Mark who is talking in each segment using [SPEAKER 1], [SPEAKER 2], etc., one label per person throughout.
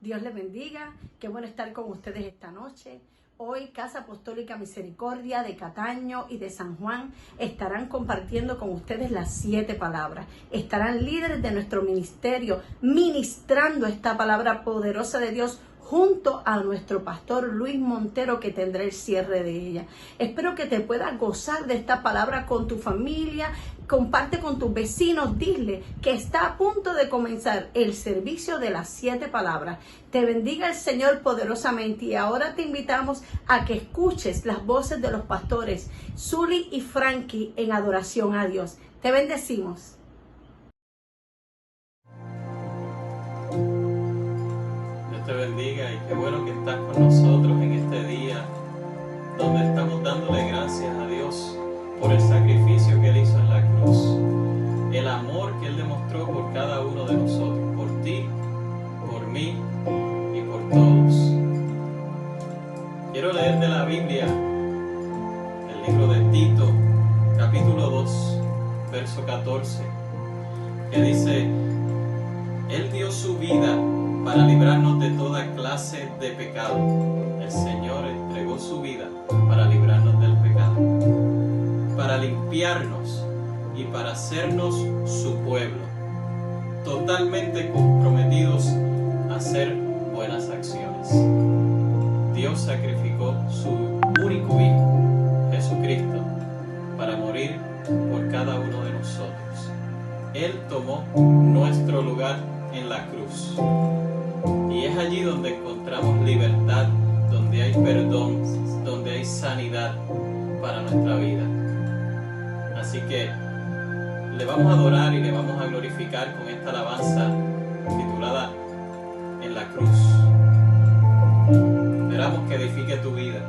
[SPEAKER 1] Dios les bendiga. Qué bueno estar con ustedes esta noche. Hoy Casa Apostólica Misericordia de Cataño y de San Juan estarán compartiendo con ustedes las 7 palabras. Estarán líderes de nuestro ministerio ministrando esta palabra poderosa de Dios junto a nuestro pastor Luis Montero, que tendrá el cierre de ella. Espero que te puedas gozar de esta palabra con tu familia. Comparte con tus vecinos, dile que está a punto de comenzar el servicio de las 7 palabras. Te bendiga el Señor poderosamente y ahora te invitamos a que escuches las voces de los pastores Zuli y Frankie en adoración a Dios. Te bendecimos.
[SPEAKER 2] Dios te bendiga y qué bueno que estás con nosotros en este día donde estamos dándole gracias a Dios por el sacrificio que Él hizo en la cruz, el amor que Él demostró por cada uno de nosotros, por ti, por mí y por todos. Quiero leer de la Biblia el libro de Tito, capítulo 2, verso 14, que dice: Él dio su vida para librarnos de toda clase de pecado. El Señor entregó su vida para librarnos del pecado, para limpiarnos y para hacernos su pueblo, totalmente comprometidos a hacer buenas acciones. Dios sacrificó su único Hijo, Jesucristo, para morir por cada uno de nosotros. Él tomó nuestro lugar en la cruz. Y es allí donde encontramos libertad, donde hay perdón, donde hay sanidad para nuestra vida. Así que le vamos a adorar y le vamos a glorificar con esta alabanza titulada En la cruz. Esperamos que edifique tu vida.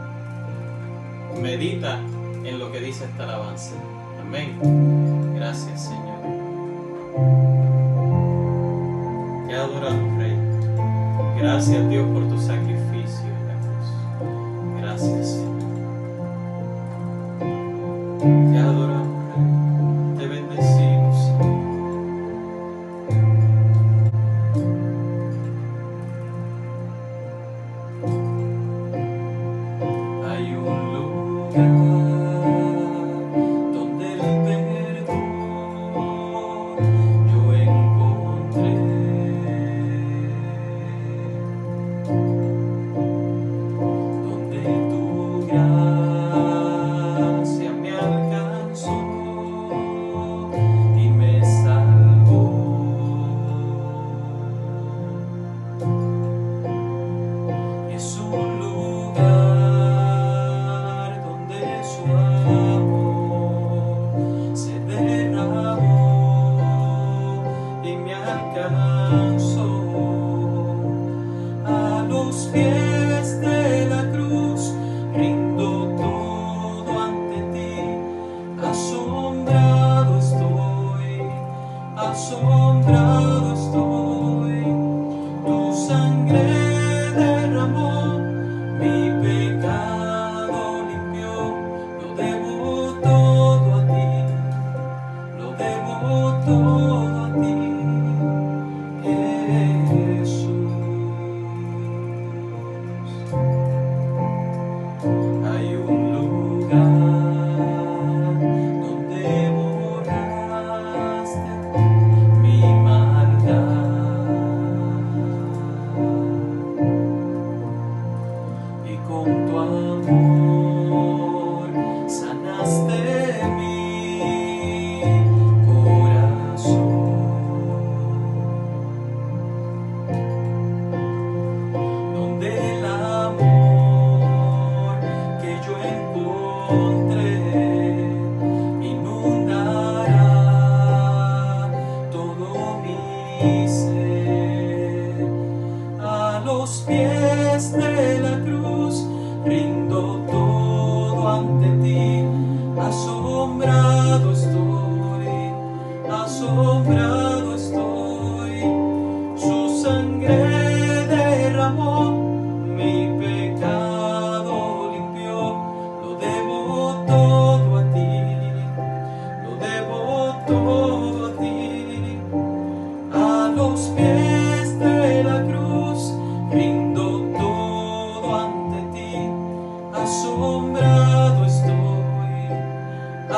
[SPEAKER 2] Medita en lo que dice esta alabanza. Amén. Gracias, Señor. Te adoramos, Rey. Gracias, Dios, por tu sacrificio en la cruz. Gracias, Señor. Te adoramos, Rey. Te bendecimos, Señor. Hay un lugar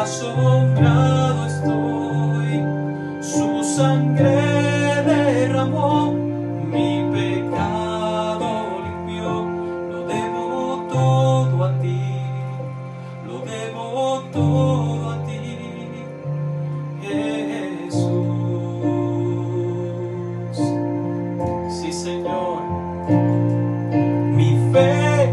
[SPEAKER 2] asombrado estoy. Su sangre derramó, mi pecado limpió. Lo debo todo a ti, lo debo todo a ti, Jesús. Sí, Señor, mi fe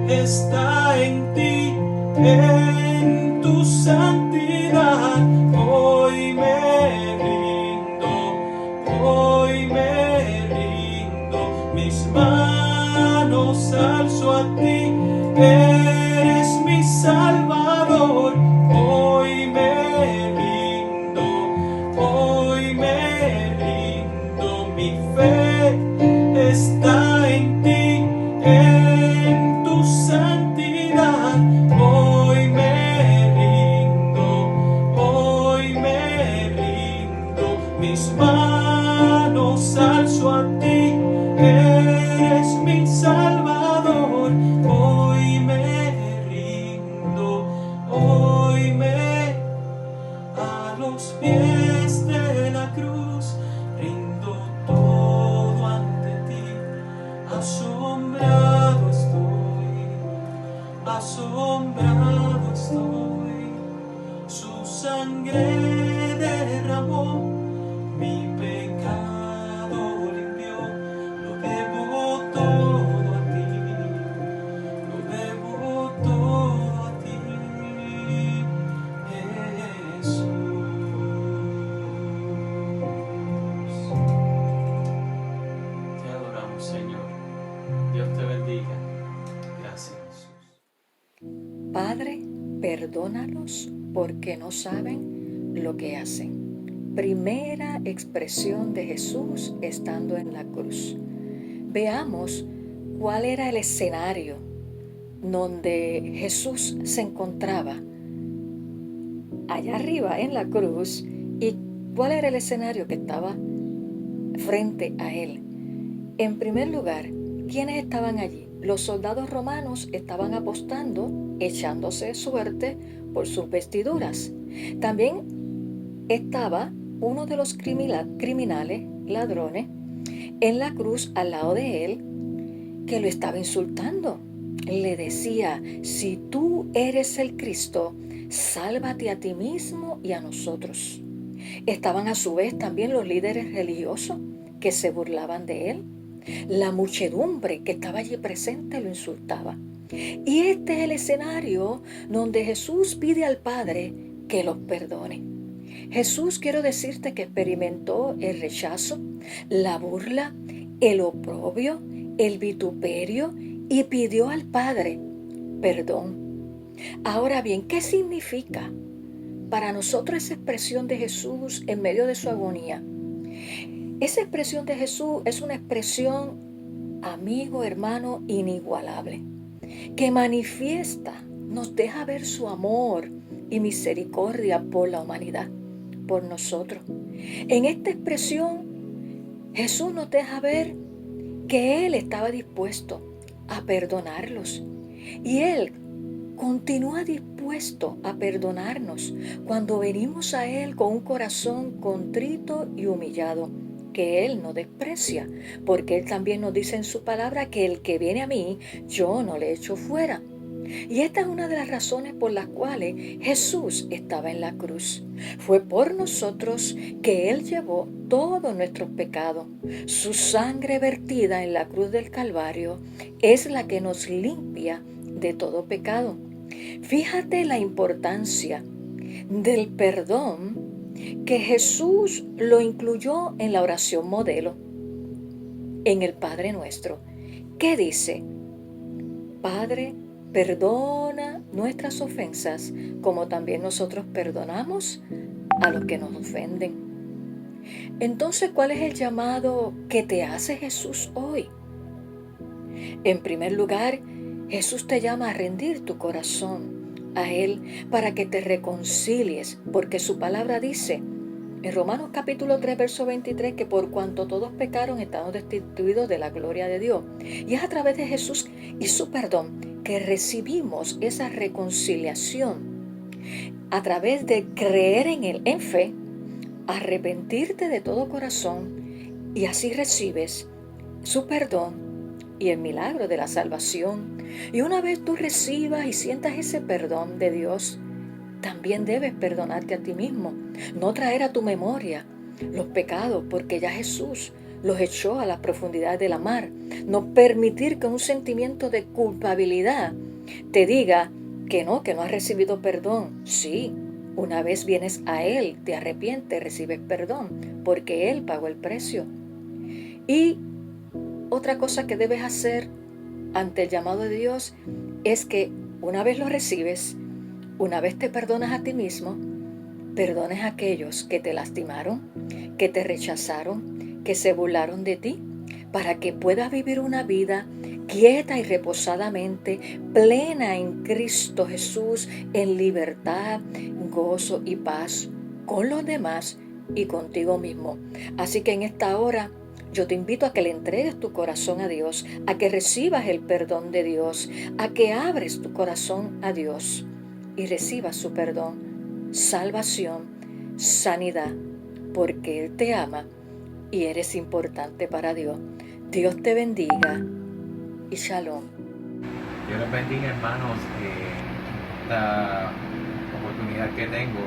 [SPEAKER 2] está en ti, en tu santidad. Hoy me rindo, mis manos alzo a ti, eres mi Salvador. Hoy me rindo, mi fe está en ti, en tu santidad. Hoy me rindo, mis manos alzo a ti, eres mi Salvador. Hoy me rindo, a los pies de la cruz, rindo todo ante ti. Asombrado estoy, su sangre derramó, mi pecado limpió. Lo debo todo a ti, lo debo todo a ti, Jesús. Te adoramos, Señor. Dios te bendiga. Gracias, Jesús.
[SPEAKER 3] Padre, perdónalos porque no saben lo que hacen. Primera expresión de Jesús estando en la cruz. Veamos cuál era el escenario donde Jesús se encontraba allá arriba en la cruz y cuál era el escenario que estaba frente a él. En primer lugar, ¿quiénes estaban allí? Los soldados romanos estaban apostando, echándose suerte por sus vestiduras. También estaba uno de los criminales, ladrones, en la cruz al lado de él, que lo estaba insultando. Le decía: si tú eres el Cristo, sálvate a ti mismo y a nosotros. Estaban a su vez también los líderes religiosos que se burlaban de él. La muchedumbre que estaba allí presente lo insultaba. Y este es el escenario donde Jesús pide al Padre que los perdone. Jesús, quiero decirte que experimentó el rechazo, la burla, el oprobio, el vituperio y pidió al Padre perdón. Ahora bien, ¿qué significa para nosotros esa expresión de Jesús en medio de su agonía? Esa expresión de Jesús es una expresión, amigo, hermano, inigualable, que manifiesta, nos deja ver su amor y misericordia por la humanidad, por nosotros. En esta expresión, Jesús nos deja ver que Él estaba dispuesto a perdonarlos y Él continúa dispuesto a perdonarnos cuando venimos a Él con un corazón contrito y humillado, que Él no desprecia, porque Él también nos dice en su palabra que el que viene a mí, yo no le echo fuera. Y esta es una de las razones por las cuales Jesús estaba en la cruz. Fue por nosotros que Él llevó todos nuestros pecados. Su sangre vertida en la cruz del Calvario es la que nos limpia de todo pecado. Fíjate la importancia del perdón que Jesús lo incluyó en la oración modelo, en el Padre Nuestro. ¿Qué dice? Padre, perdona nuestras ofensas, como también nosotros perdonamos a los que nos ofenden. Entonces, ¿cuál es el llamado que te hace Jesús hoy? En primer lugar, Jesús te llama a rendir tu corazón a Él para que te reconcilies, porque su palabra dice en Romanos capítulo 3, verso 23, que por cuanto todos pecaron, estamos destituidos de la gloria de Dios. Y es a través de Jesús y su perdón que recibimos esa reconciliación A través de creer en Él en fe, arrepentirte de todo corazón y así recibes su perdón y el milagro de la salvación. Y una vez tú recibas y sientas ese perdón de Dios, también debes perdonarte a ti mismo, no traer a tu memoria los pecados, porque ya Jesús los echó a las profundidades de la mar. No permitir que un sentimiento de culpabilidad te diga que no has recibido perdón. Sí, una vez vienes a Él, te arrepientes, recibes perdón, porque Él pagó el precio. Y otra cosa que debes hacer ante el llamado de Dios es que una vez lo recibes, una vez te perdonas a ti mismo, perdones a aquellos que te lastimaron, que te rechazaron, que se burlaron de ti, para que puedas vivir una vida quieta y reposadamente, plena en Cristo Jesús, en libertad, gozo y paz con los demás y contigo mismo. Así que en esta hora yo te invito a que le entregues tu corazón a Dios, a que recibas el perdón de Dios, a que abres tu corazón a Dios y recibas su perdón, salvación, sanidad, porque Él te ama y eres importante para Dios. Dios te bendiga y shalom.
[SPEAKER 4] Dios les bendiga, hermanos. Esta oportunidad que tengo,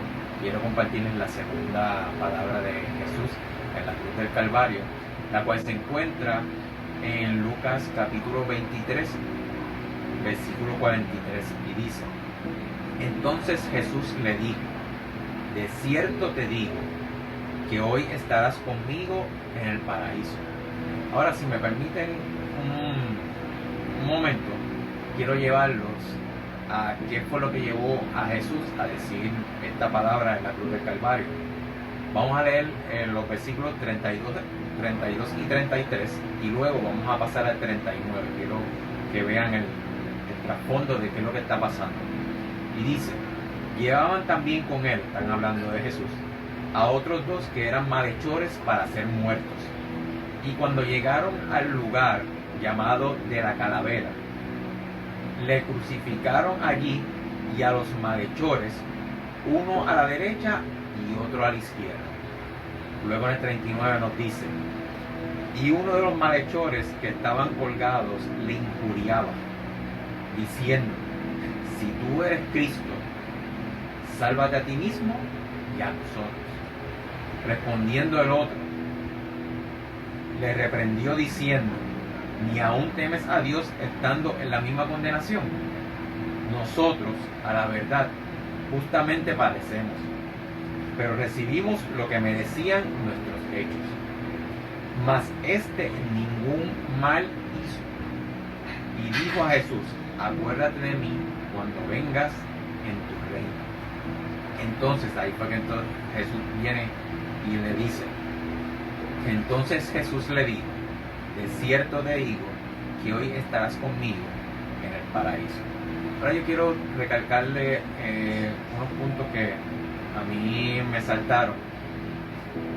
[SPEAKER 4] quiero compartirles la segunda palabra de Jesús en la cruz del Calvario, la cual se encuentra en Lucas capítulo 23, versículo 43, y dice: entonces Jesús le dijo, de cierto te digo, que hoy estarás conmigo en el paraíso. Ahora, si me permiten un momento, quiero llevarlos a qué fue lo que llevó a Jesús a decir esta palabra en la cruz del Calvario. Vamos a leer los versículos 32 y 33 y luego vamos a pasar al 39. Quiero que vean el trasfondo de qué es lo que está pasando. Y dice: llevaban también con él, están hablando de Jesús, a otros dos que eran malhechores para ser muertos. Y cuando llegaron al lugar llamado de la Calavera, le crucificaron allí, y a los malhechores, uno a la derecha y otro a la izquierda. Luego en el 39 nos dice: y uno de los malhechores que estaban colgados le injuriaba, diciendo: si tú eres Cristo, sálvate a ti mismo y a nosotros. Respondiendo el otro, le reprendió diciendo: ¿ni aún temes a Dios estando en la misma condenación? Nosotros, a la verdad, justamente padecemos, pero recibimos lo que merecían nuestros hechos. Mas este ningún mal hizo. Y dijo a Jesús: acuérdate de mí cuando vengas en tu reino. Entonces, ahí fue que entonces Jesús viene y le dice: entonces Jesús le dijo, de cierto te digo, que hoy estarás conmigo en el paraíso. Ahora yo quiero recalcarle unos puntos que a mí me saltaron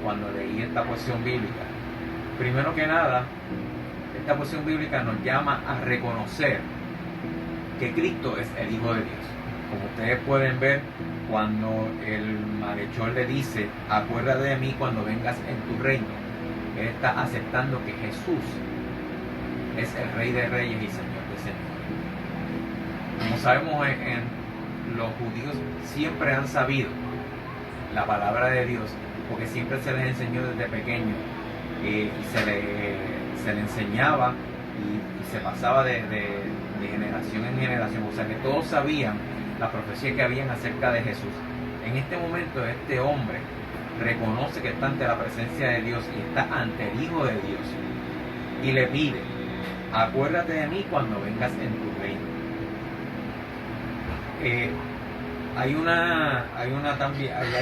[SPEAKER 4] cuando leí esta porción bíblica. Primero que nada, esta porción bíblica nos llama a reconocer que Cristo es el Hijo de Dios. Como ustedes pueden ver, cuando el malhechor le dice: acuérdate de mí cuando vengas en tu reino, él está aceptando que Jesús es el Rey de Reyes y Señor de Señores. Como sabemos, los judíos siempre han sabido la palabra de Dios, porque siempre se les enseñó desde pequeño, y se le enseñaba y se pasaba de generación en generación. O sea que todos sabían la profecía que habían acerca de Jesús. En este momento este hombre reconoce que está ante la presencia de Dios y está ante el Hijo de Dios, y le pide: acuérdate de mí cuando vengas en tu reino. Hay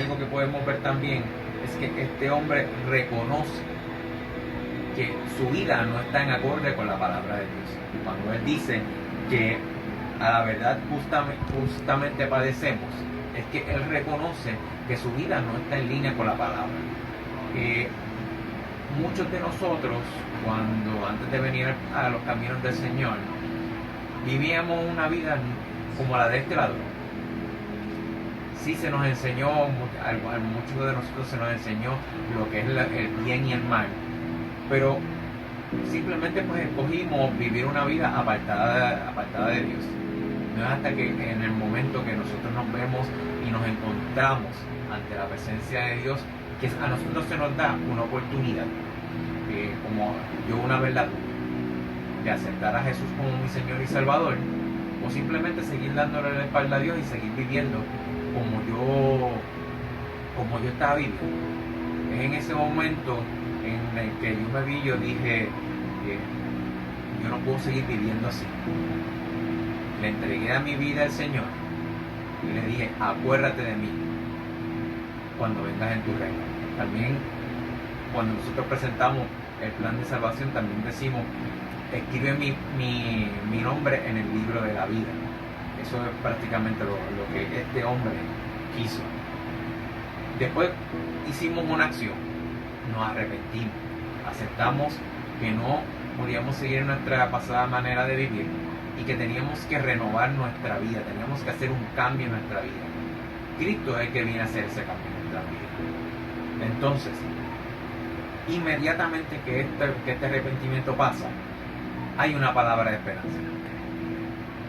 [SPEAKER 4] algo que podemos ver también, es que este hombre reconoce que su vida no está en acorde con la palabra de Dios. Cuando él dice que a la verdad justamente padecemos, es que él reconoce que su vida no está en línea con la palabra. Muchos de nosotros, antes de venir a los caminos del Señor, vivíamos una vida como la de este ladrón. sí se nos enseñó, a muchos de nosotros se nos enseñó lo que es el bien y el mal, pero simplemente pues escogimos vivir una vida apartada de Dios. No es hasta que en el momento que nosotros nos vemos y nos encontramos ante la presencia de Dios que a nosotros se nos da una oportunidad, como yo una vez la tuve, de aceptar a Jesús como mi Señor y Salvador, o simplemente seguir dándole la espalda a Dios y seguir viviendo como yo estaba viviendo. Es en ese momento en el que yo me vi, yo dije, yo no puedo seguir viviendo así. Le entregué a mi vida al Señor y le dije, acuérdate de mí cuando vengas en tu reino. También cuando nosotros presentamos el plan de salvación, también decimos, escribe mi nombre en el libro de la vida. Eso es prácticamente lo que este hombre quiso. Después hicimos una acción, nos arrepentimos, aceptamos que no podíamos seguir nuestra pasada manera de vivir y que teníamos que renovar nuestra vida, teníamos que hacer un cambio en nuestra vida. Cristo es el que viene a hacer ese cambio en nuestra vida. Entonces, inmediatamente que este arrepentimiento pasa, hay una palabra de esperanza.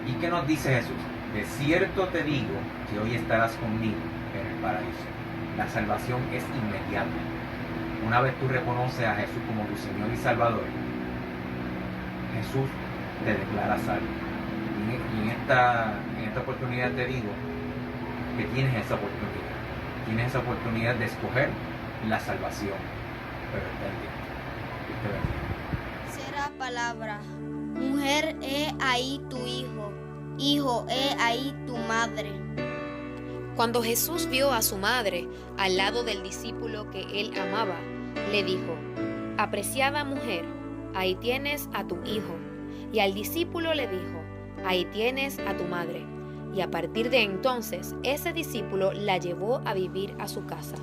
[SPEAKER 4] ¿Y qué nos dice Jesús? De cierto te digo que hoy estarás conmigo en el paraíso. La salvación es inmediata. Una vez tú reconoces a Jesús como tu Señor y Salvador, Jesús te declara salvo. Y en esta oportunidad te digo que tienes esa oportunidad. Tienes esa oportunidad de escoger la salvación. Pero está bien.
[SPEAKER 5] Tercera palabra. Mujer, he ahí tu hijo. Hijo, he ahí tu madre.
[SPEAKER 6] Cuando Jesús vio a su madre al lado del discípulo que él amaba, le dijo, apreciada mujer, ahí tienes a tu hijo. Y al discípulo le dijo, ahí tienes a tu madre. Y a partir de entonces, ese discípulo la llevó a vivir a su casa.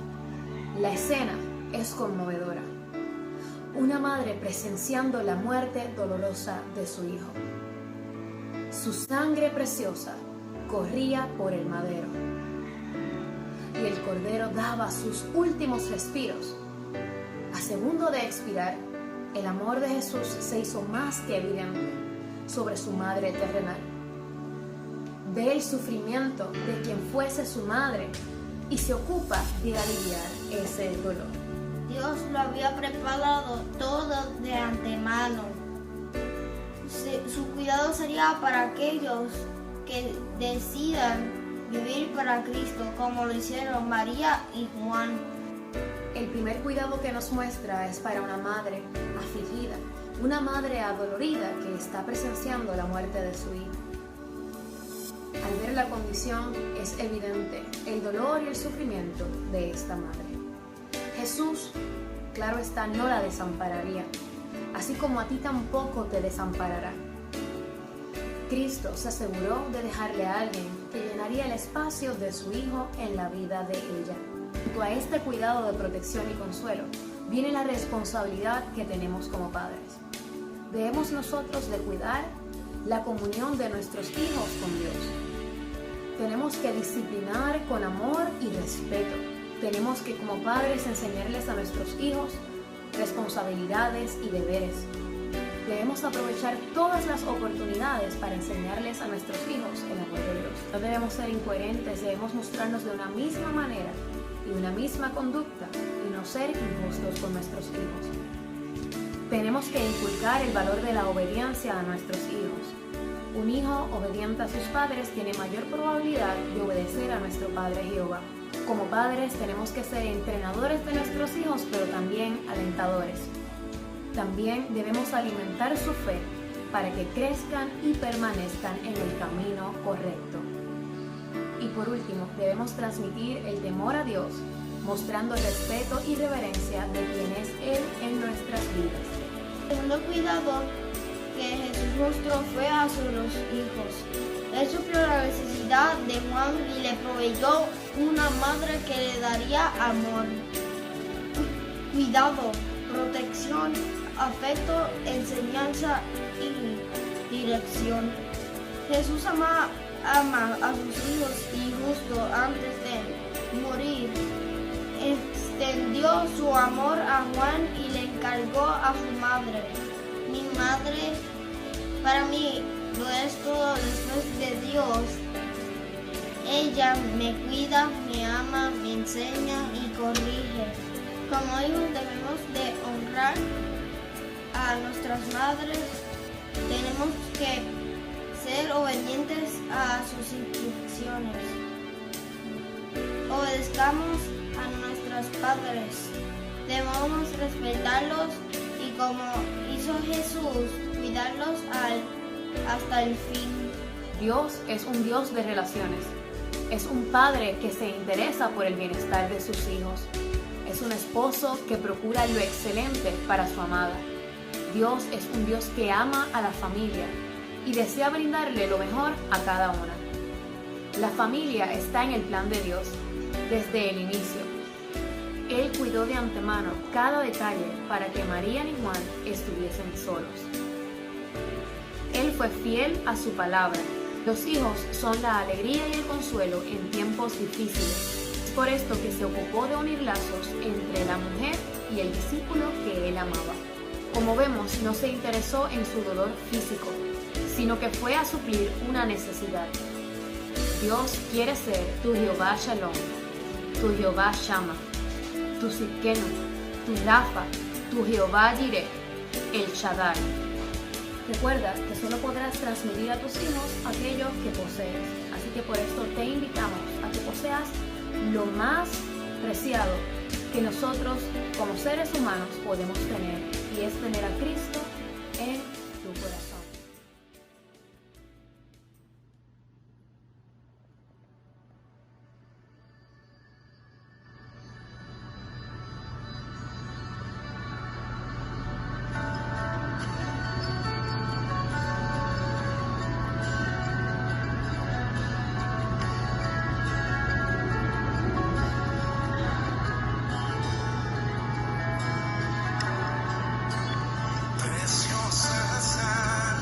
[SPEAKER 7] La escena es conmovedora. Una madre presenciando la muerte dolorosa de su hijo. Su sangre preciosa corría por el madero y el cordero daba sus últimos respiros. A segundo de expirar, el amor de Jesús se hizo más que evidente sobre su madre terrenal. Ve el sufrimiento de quien fuese su madre y se ocupa de aliviar ese dolor.
[SPEAKER 5] Dios lo había preparado todo de antemano. Su cuidado sería para aquellos que decidan vivir para Cristo, como lo hicieron María y Juan.
[SPEAKER 7] El primer cuidado que nos muestra es para una madre afligida, una madre adolorida que está presenciando la muerte de su hijo. Al ver la condición es evidente el dolor y el sufrimiento de esta madre. Jesús, claro está, no la desampararía, así como a ti tampoco te desamparará. Cristo se aseguró de dejarle a alguien que llenaría el espacio de su hijo en la vida de ella. Junto a este cuidado de protección y consuelo, viene la responsabilidad que tenemos como padres. Debemos nosotros de cuidar la comunión de nuestros hijos con Dios. Tenemos que disciplinar con amor y respeto. Tenemos que como padres enseñarles a nuestros hijos responsabilidades y deberes. Debemos aprovechar todas las oportunidades para enseñarles a nuestros hijos el amor de Dios. No debemos ser incoherentes, debemos mostrarnos de una misma manera y una misma conducta y no ser injustos con nuestros hijos. Tenemos que inculcar el valor de la obediencia a nuestros hijos. Un hijo obediente a sus padres tiene mayor probabilidad de obedecer a nuestro Padre Jehová. Como padres tenemos que ser entrenadores de nuestros hijos, pero también alentadores. También debemos alimentar su fe para que crezcan y permanezcan en el camino correcto. Y por último, debemos transmitir el temor a Dios, mostrando respeto y reverencia de quien es Él en nuestras vidas.
[SPEAKER 5] El segundo cuidado que Jesús mostró fue hacia los hijos. Él suplió la necesidad de Juan y le proveyó una madre que le daría amor, cuidado, protección, afecto, enseñanza y dirección. Jesús ama a sus hijos y justo antes de vendió su amor a Juan y le encargó a su madre. Mi madre para mí lo es todo después de Dios. Ella me cuida, me ama, me enseña y corrige. Como hijos debemos de honrar a nuestras madres. Tenemos que ser obedientes a sus instrucciones. Obedezcamos a nuestros padres. Debemos respetarlos y como hizo Jesús, cuidarlos hasta el fin.
[SPEAKER 7] Dios es un Dios de relaciones. Es un padre que se interesa por el bienestar de sus hijos. Es un esposo que procura lo excelente para su amada. Dios es un Dios que ama a la familia y desea brindarle lo mejor a cada una. La familia está en el plan de Dios desde el inicio. Él cuidó de antemano cada detalle para que María y Juan estuviesen solos. Él fue fiel a su palabra. Los hijos son la alegría y el consuelo en tiempos difíciles. Es por esto que se ocupó de unir lazos entre la mujer y el discípulo que él amaba. Como vemos, no se interesó en su dolor físico, sino que fue a suplir una necesidad. Dios quiere ser tu Jehová Shalom, tu Jehová Shammah, tu Sidkenu, tu Rafa, tu Jehová Jireh, el Shaddai. Recuerda que solo podrás transmitir a tus hijos aquello que posees. Así que por esto te invitamos a que poseas lo más preciado que nosotros como seres humanos podemos tener, y es tener a Cristo en tu corazón.
[SPEAKER 8] Preciosa sangre.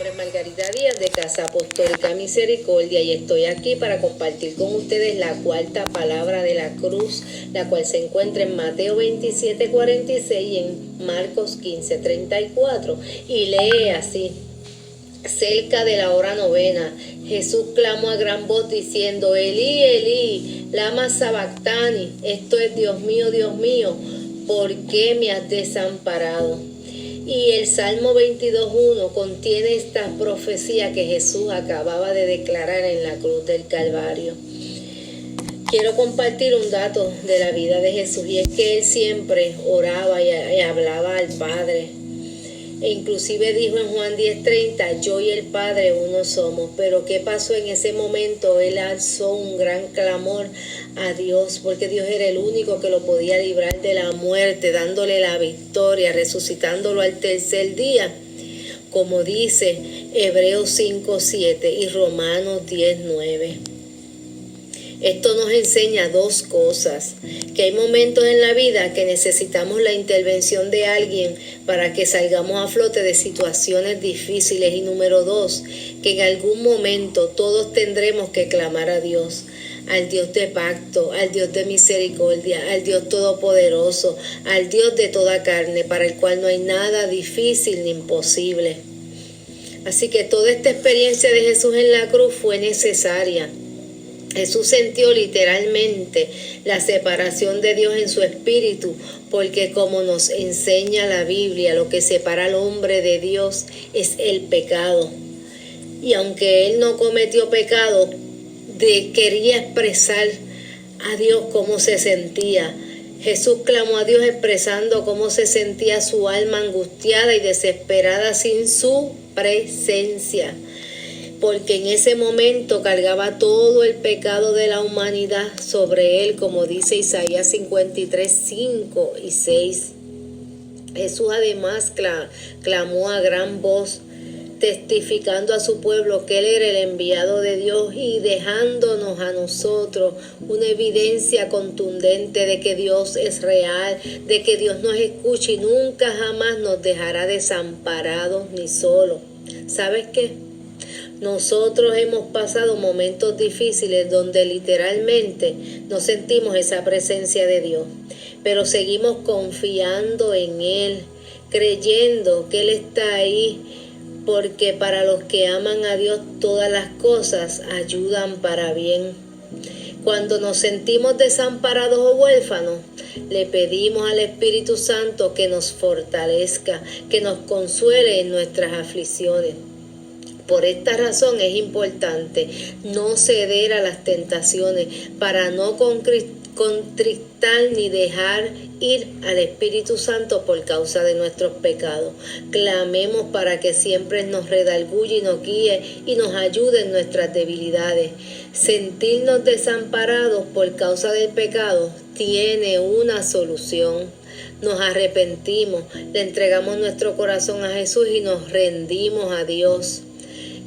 [SPEAKER 8] nombre es Margarita Díaz de Casa Apostólica Misericordia y estoy aquí para compartir con ustedes la cuarta palabra de la cruz, la cual se encuentra en Mateo 27:46 y en Marcos 15:34 y lee así: cerca de la hora novena, Jesús clamó a gran voz diciendo: Elí, Elí, lama sabactani, esto es: Dios mío, ¿por qué me has desamparado? Y el Salmo 22:1 contiene esta profecía que Jesús acababa de declarar en la cruz del Calvario. Quiero compartir un dato de la vida de Jesús, y es que Él siempre oraba y hablaba al Padre. E inclusive dijo en Juan 10:30, yo y el Padre uno somos. Pero ¿qué pasó en ese momento? Él alzó un gran clamor a Dios, porque Dios era el único que lo podía librar de la muerte, dándole la victoria, resucitándolo al tercer día, como dice Hebreos 5:7 y Romanos 10:9. Esto nos enseña dos cosas: que hay momentos en la vida que necesitamos la intervención de alguien para que salgamos a flote de situaciones difíciles, y número dos, que en algún momento todos tendremos que clamar a Dios, al Dios de pacto, al Dios de misericordia, al Dios todopoderoso, al Dios de toda carne, para el cual no hay nada difícil ni imposible. Así que toda esta experiencia de Jesús en la cruz fue necesaria. Jesús sintió literalmente la separación de Dios en su espíritu, porque como nos enseña la Biblia, lo que separa al hombre de Dios es el pecado. Y aunque Él no cometió pecado, quería expresar a Dios cómo se sentía. Jesús clamó a Dios expresando cómo se sentía su alma angustiada y desesperada sin su presencia, porque en ese momento cargaba todo el pecado de la humanidad sobre Él, como dice Isaías 53:5 y 6. Jesús además clamó a gran voz, testificando a su pueblo que Él era el enviado de Dios y dejándonos a nosotros una evidencia contundente de que Dios es real, de que Dios nos escucha y nunca jamás nos dejará desamparados ni solos. ¿Sabes qué? Nosotros hemos pasado momentos difíciles donde literalmente no sentimos esa presencia de Dios, pero seguimos confiando en Él, creyendo que Él está ahí, porque para los que aman a Dios todas las cosas ayudan para bien. Cuando nos sentimos desamparados o huérfanos, le pedimos al Espíritu Santo que nos fortalezca, que nos consuele en nuestras aflicciones. Por esta razón es importante no ceder a las tentaciones para no contristar ni dejar ir al Espíritu Santo por causa de nuestros pecados. Clamemos para que siempre nos redarguya y nos guíe y nos ayude en nuestras debilidades. Sentirnos desamparados por causa del pecado tiene una solución. Nos arrepentimos, le entregamos nuestro corazón a Jesús y nos rendimos a Dios.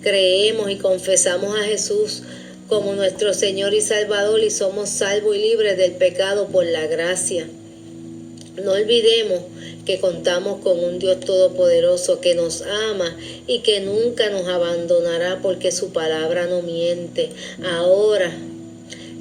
[SPEAKER 8] Creemos y confesamos a Jesús como nuestro Señor y Salvador y somos salvos y libres del pecado por la gracia. No olvidemos que contamos con un Dios todopoderoso que nos ama y que nunca nos abandonará, porque su palabra no miente. Ahora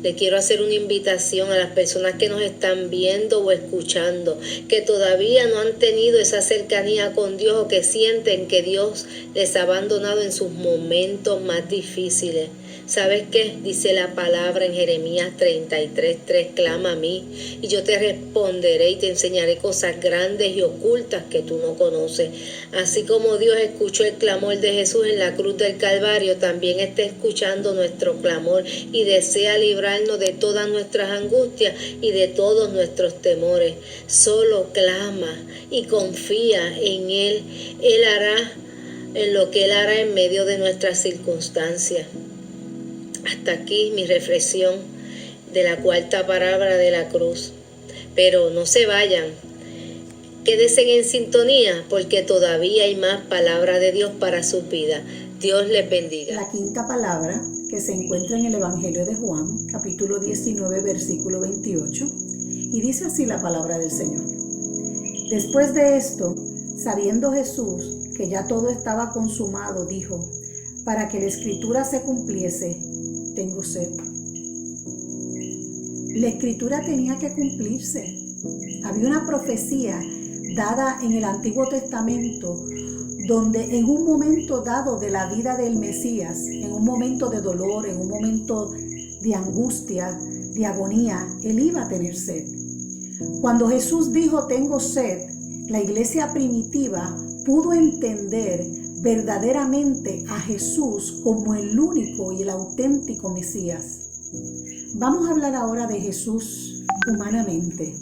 [SPEAKER 8] le quiero hacer una invitación a las personas que nos están viendo o escuchando, que todavía no han tenido esa cercanía con Dios o que sienten que Dios les ha abandonado en sus momentos más difíciles. ¿Sabes qué? Dice la palabra en Jeremías 33:3, clama a mí y yo te responderé y te enseñaré cosas grandes y ocultas que tú no conoces. Así como Dios escuchó el clamor de Jesús en la cruz del Calvario, también está escuchando nuestro clamor y desea librarnos de todas nuestras angustias y de todos nuestros temores. Solo clama y confía en Él. Él hará en lo que Él hará en medio de nuestras circunstancias. Hasta aquí mi reflexión de la cuarta palabra de la cruz. Pero no se vayan, quédense en sintonía porque todavía hay más palabra de Dios para su vida. Dios les bendiga.
[SPEAKER 9] La quinta palabra que se encuentra en el Evangelio de Juan, capítulo 19, versículo 28, y dice así la palabra del Señor. Después de esto, sabiendo Jesús que ya todo estaba consumado, dijo: para que la escritura se cumpliese, tengo sed. La escritura tenía que cumplirse. Había una profecía dada en el Antiguo Testamento donde en un momento dado de la vida del Mesías, en un momento de dolor, en un momento de angustia, de agonía, él iba a tener sed. Cuando Jesús dijo tengo sed, la iglesia primitiva pudo entender verdaderamente a Jesús como el único y el auténtico Mesías. Vamos a hablar ahora de Jesús humanamente.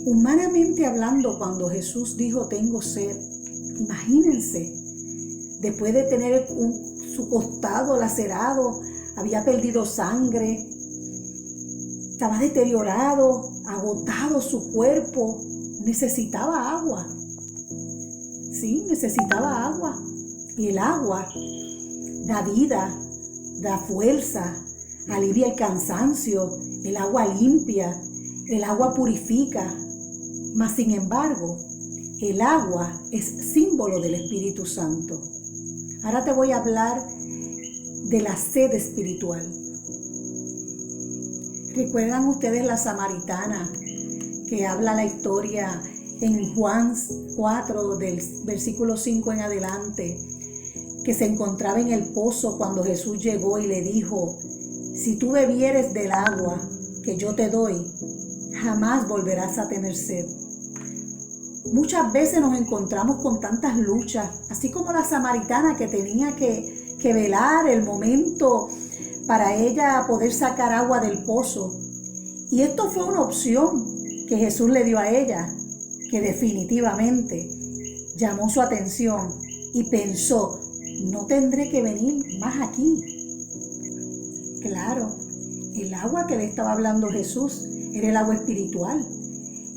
[SPEAKER 9] Humanamente hablando, cuando Jesús dijo tengo sed, imagínense, después de tener su costado lacerado, había perdido sangre, estaba deteriorado, agotado su cuerpo, necesitaba agua. Sí, necesitaba agua. Y el agua da vida, da fuerza, alivia el cansancio, el agua limpia, el agua purifica. Mas sin embargo, el agua es símbolo del Espíritu Santo. Ahora te voy a hablar de la sed espiritual. ¿Recuerdan ustedes la samaritana que habla la historia en Juan 4, del versículo 5 en adelante, que se encontraba en el pozo cuando Jesús llegó y le dijo: si tú bebieres del agua que yo te doy, jamás volverás a tener sed? Muchas veces nos encontramos con tantas luchas, así como la samaritana que tenía que velar el momento para ella poder sacar agua del pozo. Y esto fue una opción que Jesús le dio a ella, que definitivamente llamó su atención y pensó: no tendré que venir más aquí. Claro, el agua que le estaba hablando Jesús era el agua espiritual,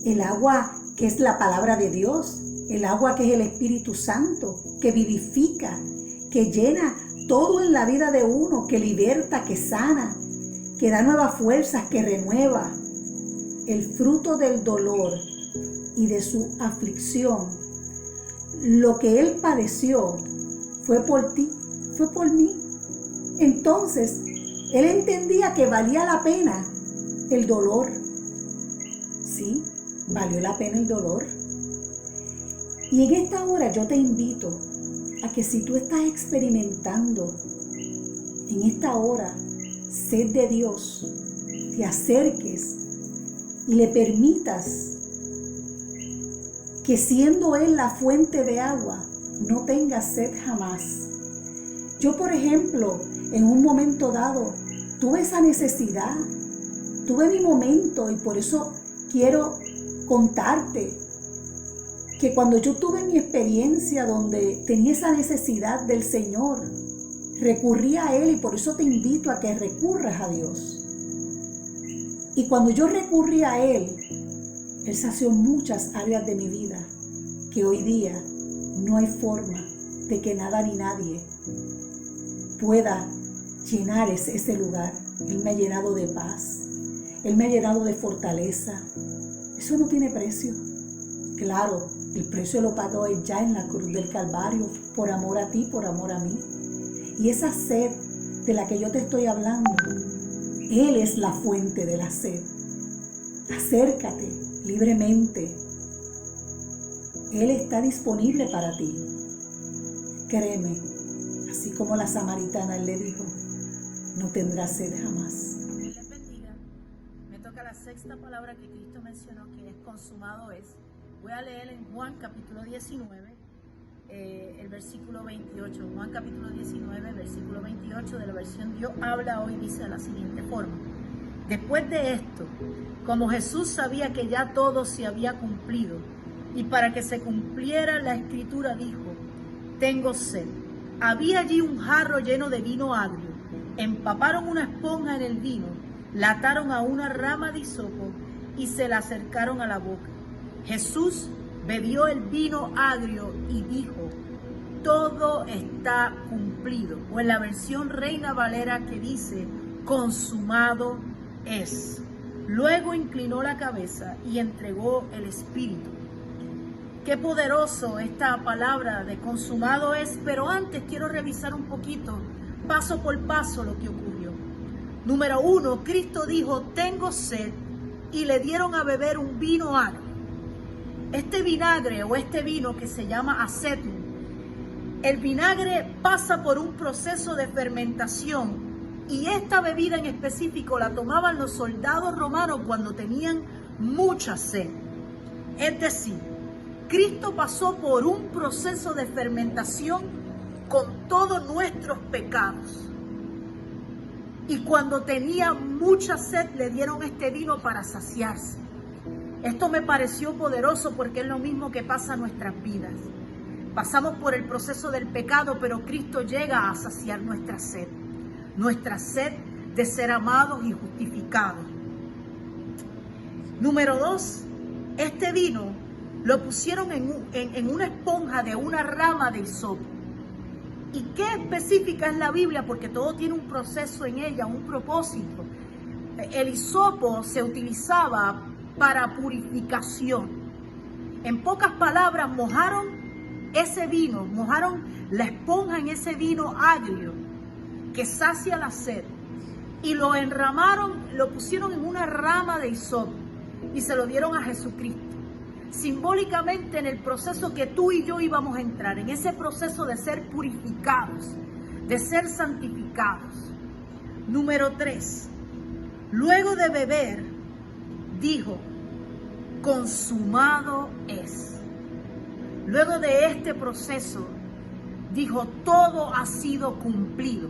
[SPEAKER 9] el agua que es la palabra de Dios, el agua que es el Espíritu Santo, que vivifica, que llena todo en la vida de uno, que liberta, que sana, que da nuevas fuerzas, que renueva. El fruto del dolor y de su aflicción, lo que él padeció, fue por ti, fue por mí. Entonces, él entendía que valía la pena el dolor. Sí, valió la pena el dolor. Y en esta hora yo te invito a que si tú estás experimentando en esta hora sed de Dios, te acerques y le permitas que, siendo Él la fuente de agua, no tengas sed jamás. Yo, por ejemplo, en un momento dado tuve esa necesidad, tuve mi momento, y por eso quiero contarte que cuando yo tuve mi experiencia donde tenía esa necesidad del Señor, recurrí a Él, y por eso te invito a que recurras a Dios. Y cuando yo recurrí a Él, Él sació muchas áreas de mi vida que hoy día no hay forma de que nada ni nadie pueda llenar ese lugar. Él me ha llenado de paz, Él me ha llenado de fortaleza. Eso no tiene precio. Claro, el precio lo pagó Él ya en la cruz del Calvario, por amor a ti, por amor a mí. Y esa sed de la que yo te estoy hablando, Él es la fuente de la sed. Acércate libremente. Él está disponible para ti. Créeme, así como la samaritana, Él le dijo: no tendrás sed jamás.
[SPEAKER 1] Dios les bendiga. Me toca la sexta palabra que Cristo mencionó, que es consumado es. Voy a leer en Juan capítulo 19, el versículo 28. Juan capítulo 19, versículo 28 de la versión Dios habla hoy, dice de la siguiente forma: después de esto, como Jesús sabía que ya todo se había cumplido, y para que se cumpliera la escritura, dijo: tengo sed. Había allí un jarro lleno de vino agrio. Empaparon una esponja en el vino, la ataron a una rama de hisopo y se la acercaron a la boca. Jesús bebió el vino agrio y dijo: todo está cumplido. O en la versión Reina Valera, que dice: consumado es. Luego inclinó la cabeza y entregó el espíritu.
[SPEAKER 10] Qué poderoso esta palabra de consumado es, pero antes quiero revisar un poquito, paso por paso, lo que ocurrió. Número 1, Cristo dijo, tengo sed, y le dieron a beber un vino agrio. Este vinagre o este vino que se llama acetum, el vinagre pasa por un proceso de fermentación y esta bebida en específico la tomaban los soldados romanos cuando tenían mucha sed. Es decir, Cristo pasó por un proceso de fermentación con todos nuestros pecados. Y cuando tenía mucha sed le dieron este vino para saciarse. Esto me pareció poderoso porque es lo mismo que pasa en nuestras vidas. Pasamos por el proceso del pecado, pero Cristo llega a saciar nuestra sed de ser amados y justificados. Número 2, este vino lo pusieron en una esponja de una rama de hisopo. ¿Y qué específica es la Biblia? Porque todo tiene un proceso en ella, un propósito. El hisopo se utilizaba para purificación. En pocas palabras, mojaron ese vino, mojaron la esponja en ese vino agrio que sacia la sed y lo enramaron, lo pusieron en una rama de hisopo y se lo dieron a Jesucristo. Simbólicamente en el proceso que tú y yo íbamos a entrar, en ese proceso de ser purificados, de ser santificados. Número 3, luego de beber, dijo, consumado es. Luego de este proceso, dijo, todo ha sido cumplido.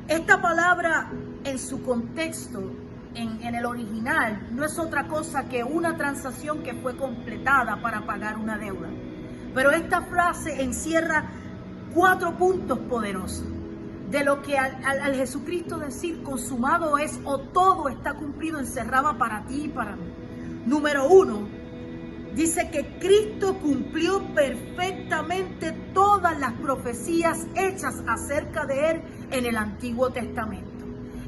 [SPEAKER 10] Esta palabra en su contexto, en el original, no es otra cosa que una transacción que fue completada para pagar una deuda. Pero esta frase encierra 4 puntos poderosos de lo que al Jesucristo decir consumado es o todo está cumplido encerraba para ti y para mí. Número 1, dice que Cristo cumplió perfectamente todas las profecías hechas acerca de Él en el Antiguo Testamento.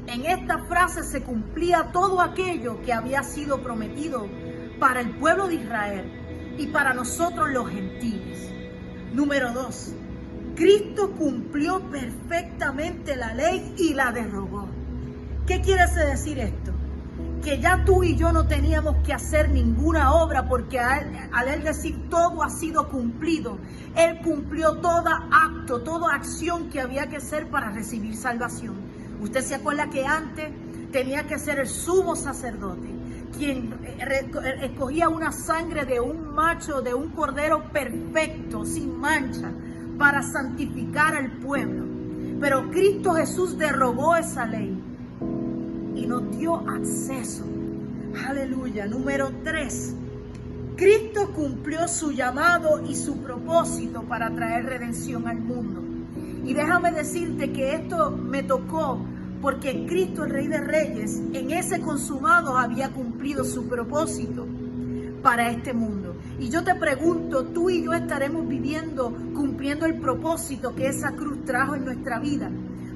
[SPEAKER 10] En esta frase se cumplía todo aquello que había sido prometido para el pueblo de Israel y para nosotros los gentiles. Número 2, Cristo cumplió perfectamente la ley y la derogó. ¿Qué quiere decir esto? Que ya tú y yo no teníamos que hacer ninguna obra porque al él decir todo ha sido cumplido, Él cumplió todo acto, toda acción que había que hacer para recibir salvación. Usted se acuerda que antes tenía que ser el sumo sacerdote, quien escogía una sangre de un macho, de un cordero perfecto, sin mancha, para santificar al pueblo. Pero Cristo Jesús derogó esa ley y nos dio acceso. Aleluya. Número 3. Cristo cumplió su llamado y su propósito para traer redención al mundo. Y déjame decirte que esto me tocó porque Cristo, el Rey de Reyes, en ese consumado había cumplido su propósito para este mundo. Y yo te pregunto, tú y yo estaremos cumpliendo el propósito que esa cruz trajo en nuestra vida,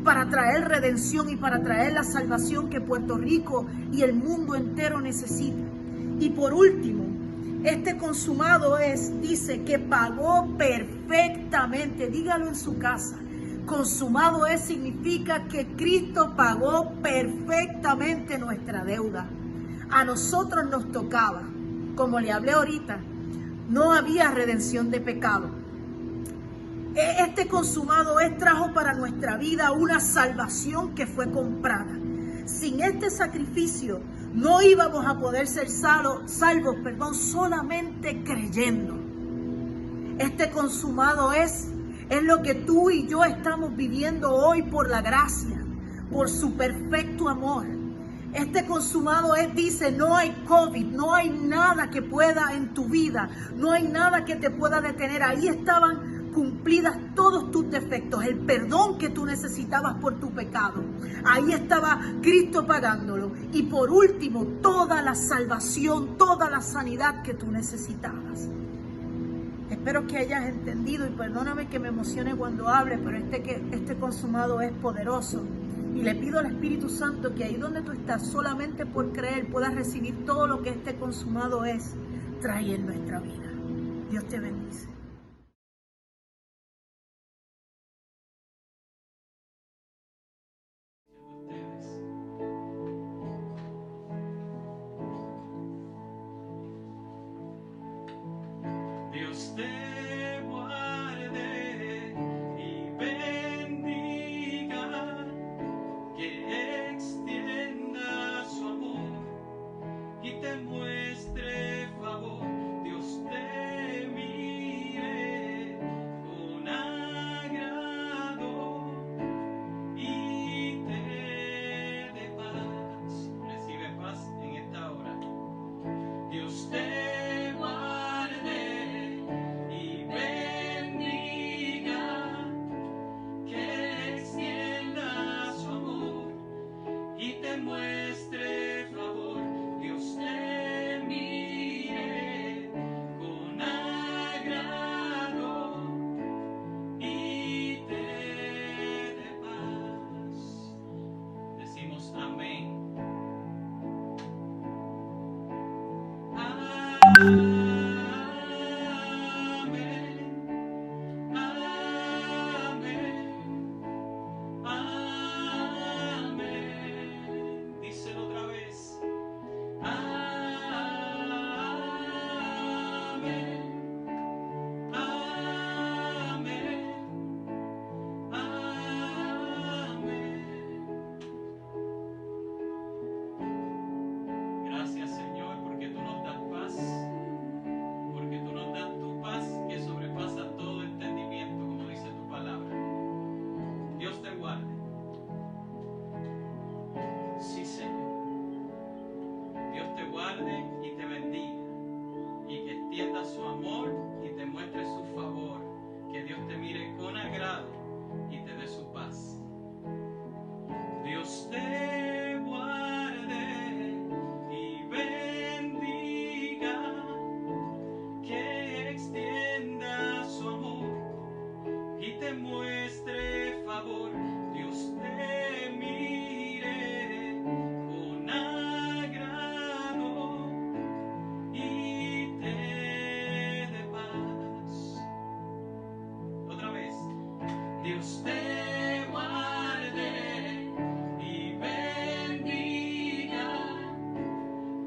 [SPEAKER 10] para traer redención y para traer la salvación que Puerto Rico y el mundo entero necesita. Y por último, este consumado dice que pagó perfectamente. Dígalo en su casa. Consumado significa que Cristo pagó perfectamente nuestra deuda. A nosotros nos tocaba, como le hablé ahorita, no había redención de pecado. Este consumado trajo para nuestra vida una salvación que fue comprada. Sin este sacrificio no íbamos a poder ser salvos, solamente creyendo. Este consumado es lo que tú y yo estamos viviendo hoy por la gracia, por su perfecto amor. Este consumado dice, no hay COVID, no hay nada que pueda en tu vida, no hay nada que te pueda detener. Ahí estaban cumplidas todos tus defectos, el perdón que tú necesitabas por tu pecado. Ahí estaba Cristo pagándolo. Y por último, toda la salvación, toda la sanidad que tú necesitabas. Espero que hayas entendido y perdóname que me emocione cuando hable, pero este consumado es poderoso. Y le pido al Espíritu Santo que ahí donde tú estás, solamente por creer, puedas recibir todo lo que este consumado trae en nuestra vida. Dios te bendice.
[SPEAKER 2] Dios te guarde y bendiga, que extienda su amor y te muestre favor. Dios te mire con agrado y te dé paz. Recibe paz en esta hora. Dios te muestre favor, Dios te mire con agrado y te dé paz. Decimos amén. Y te bendiga y que extienda su amor y te muestre su favor, que Dios te mire con agrado y te dé su paz. Dios te guarde y bendiga, que extienda su amor y te muestre favor. Dios te mire con agrado y te dé paz. Otra vez. Dios te guarde y bendiga,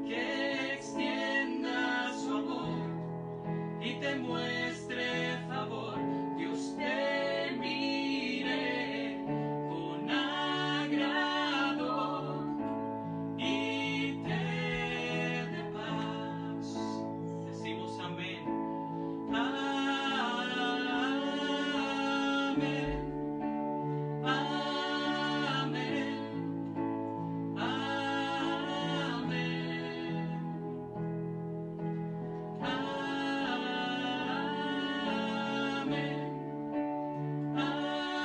[SPEAKER 2] que extienda su amor y te muestre favor. Dios te mire con agrado y te dé paz. Decimos amén. Amén. Amén. Amén. Amén.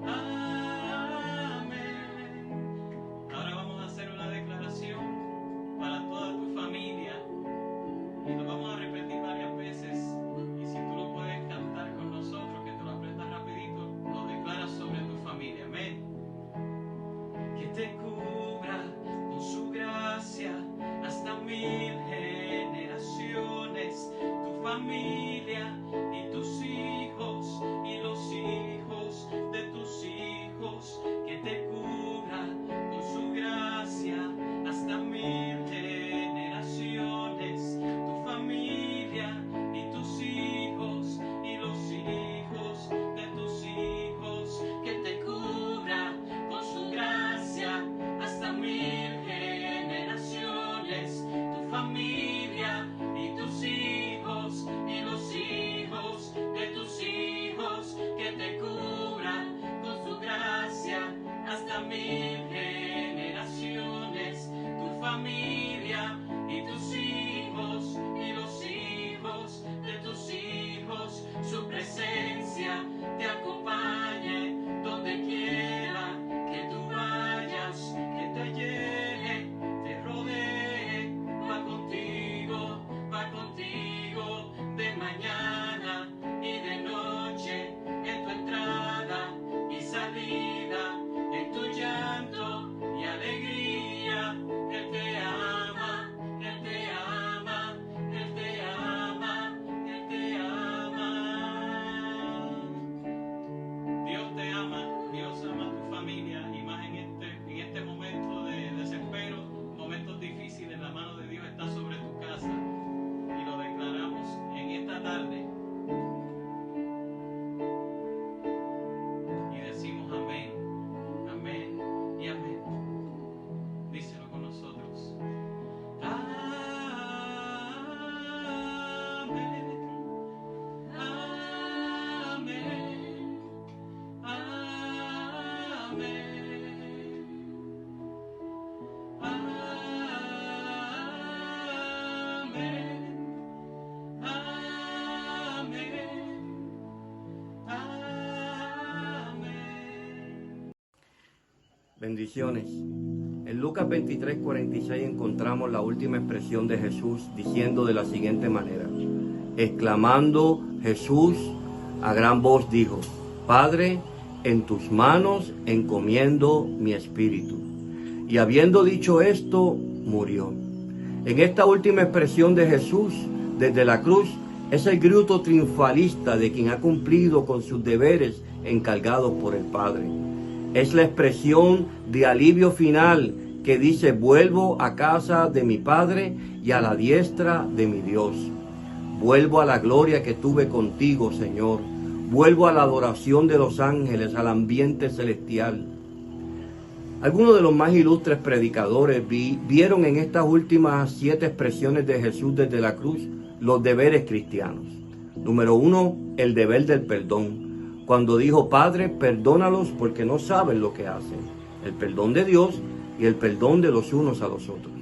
[SPEAKER 2] Amén. Ahora vamos a hacer una declaración para toda tu familia y lo vamos a repetir varias veces, y si tú lo puedes cantar con nosotros, que te lo aprendas rapidito, lo declaras sobre tu familia. Amén. Que te cubra con su gracia hasta 1000 generaciones, tu familia y tus hijos y los hijos de tus hijos. Que te cubra con su gracia hasta 1000 generaciones, tu familia y tus hijos y los hijos de tus hijos. Que te cubra con su gracia hasta 1000 generaciones, tu familia y tus hijos y los hijos de tus hijos. Que te cubra con su gracia
[SPEAKER 11] Bendiciones. En Lucas 23:46 encontramos la última expresión de Jesús diciendo de la siguiente manera: exclamando Jesús a gran voz dijo: Padre, en tus manos encomiendo mi espíritu. Y habiendo dicho esto, murió. En esta última expresión de Jesús desde la cruz es el grito triunfalista de quien ha cumplido con sus deberes encargados por el Padre. Es la expresión de alivio final que dice: vuelvo a casa de mi Padre y a la diestra de mi Dios. Vuelvo a la gloria que tuve contigo, Señor. Vuelvo a la adoración de los ángeles, al ambiente celestial. Algunos de los más ilustres predicadores vieron en estas últimas 7 expresiones de Jesús desde la cruz los deberes cristianos. Número 1, el deber del perdón. Cuando dijo: Padre, perdónalos porque no saben lo que hacen. El perdón de Dios y el perdón de los unos a los otros.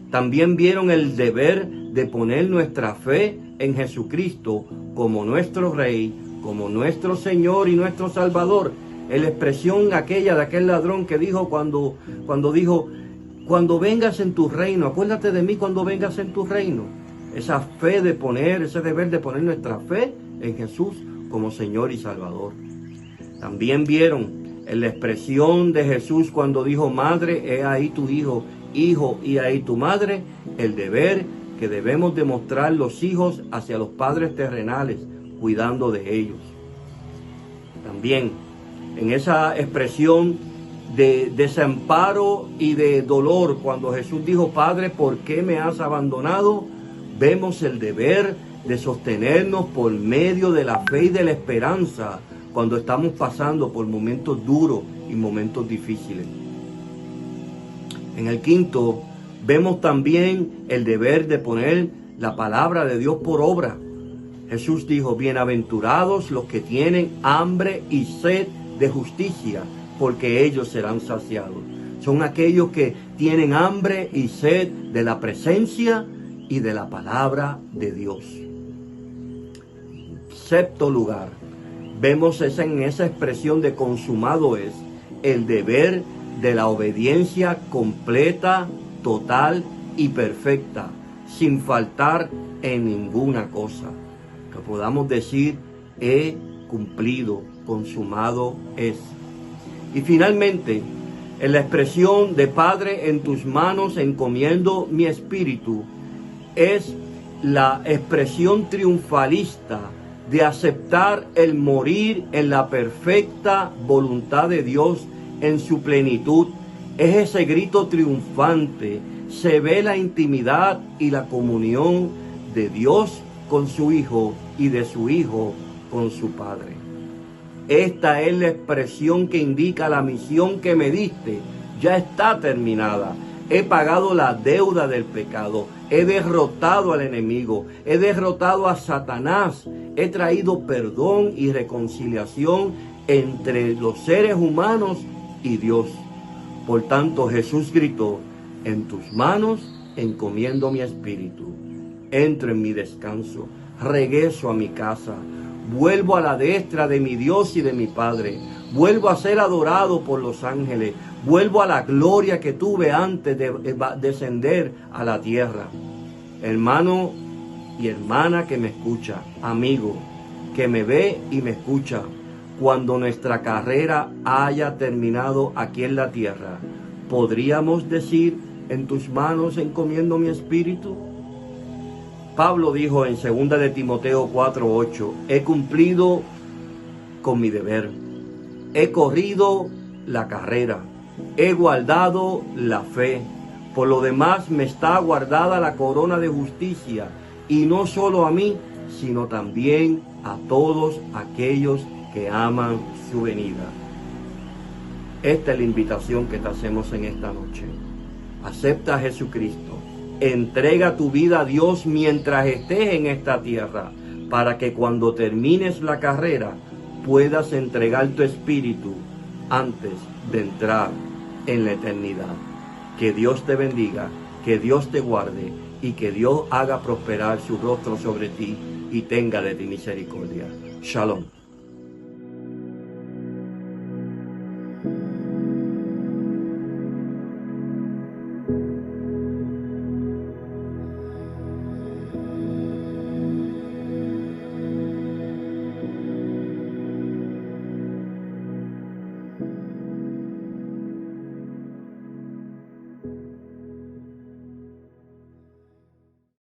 [SPEAKER 11] También vieron el deber de poner nuestra fe en Jesucristo como nuestro Rey, como nuestro Señor y nuestro Salvador. En la expresión aquella de aquel ladrón que dijo cuando dijo: cuando vengas en tu reino, acuérdate de mí cuando vengas en tu reino. Esa fe de poner, ese deber de poner nuestra fe en Jesús como Señor y Salvador. También vieron en la expresión de Jesús cuando dijo: Madre, he ahí tu hijo, hijo, y ahí tu madre, el deber que debemos demostrar los hijos hacia los padres terrenales, cuidando de ellos. También en esa expresión de desamparo y de dolor, cuando Jesús dijo: Padre, ¿por qué me has abandonado?, vemos el deber de sostenernos por medio de la fe y de la esperanza cuando estamos pasando por momentos duros y momentos difíciles. En el quinto, vemos también el deber de poner la palabra de Dios por obra. Jesús dijo: bienaventurados los que tienen hambre y sed de justicia, porque ellos serán saciados. Son aquellos que tienen hambre y sed de la presencia y de la palabra de Dios. Sexto lugar, vemos en esa expresión de consumado es el deber de la obediencia completa, total y perfecta, sin faltar en ninguna cosa. Que podamos decir: he cumplido, consumado es. Y finalmente, en la expresión de Padre, en tus manos encomiendo mi espíritu, es la expresión triunfalista de aceptar el morir en la perfecta voluntad de Dios en su plenitud. Es ese grito triunfante. Se ve la intimidad y la comunión de Dios con su Hijo y de su Hijo con su Padre. Esta es la expresión que indica: la misión que me diste ya está terminada. He pagado la deuda del pecado. He derrotado al enemigo. He derrotado a Satanás. He traído perdón y reconciliación entre los seres humanos y Dios. Por tanto, Jesús gritó: en tus manos encomiendo mi espíritu. Entro en mi descanso. Regreso a mi casa. Vuelvo a la diestra de mi Dios y de mi Padre. Vuelvo a ser adorado por los ángeles. Vuelvo a la gloria que tuve antes de descender a la tierra. Hermano y hermana que me escucha, amigo que me ve y me escucha, cuando nuestra carrera haya terminado aquí en la tierra, ¿podríamos decir: en tus manos encomiendo mi espíritu? Pablo dijo en 2 de Timoteo 4:8, he cumplido con mi deber, he corrido la carrera, he guardado la fe. Por lo demás me está guardada la corona de justicia, y no solo a mí, sino también a todos aquellos que aman su venida. Esta es la invitación que te hacemos en esta noche. Acepta a Jesucristo. Entrega tu vida a Dios mientras estés en esta tierra, para que cuando termines la carrera puedas entregar tu espíritu antes de entrar en la eternidad. Que Dios te bendiga, que Dios te guarde y que Dios haga prosperar su rostro sobre ti y tenga de ti misericordia. Shalom.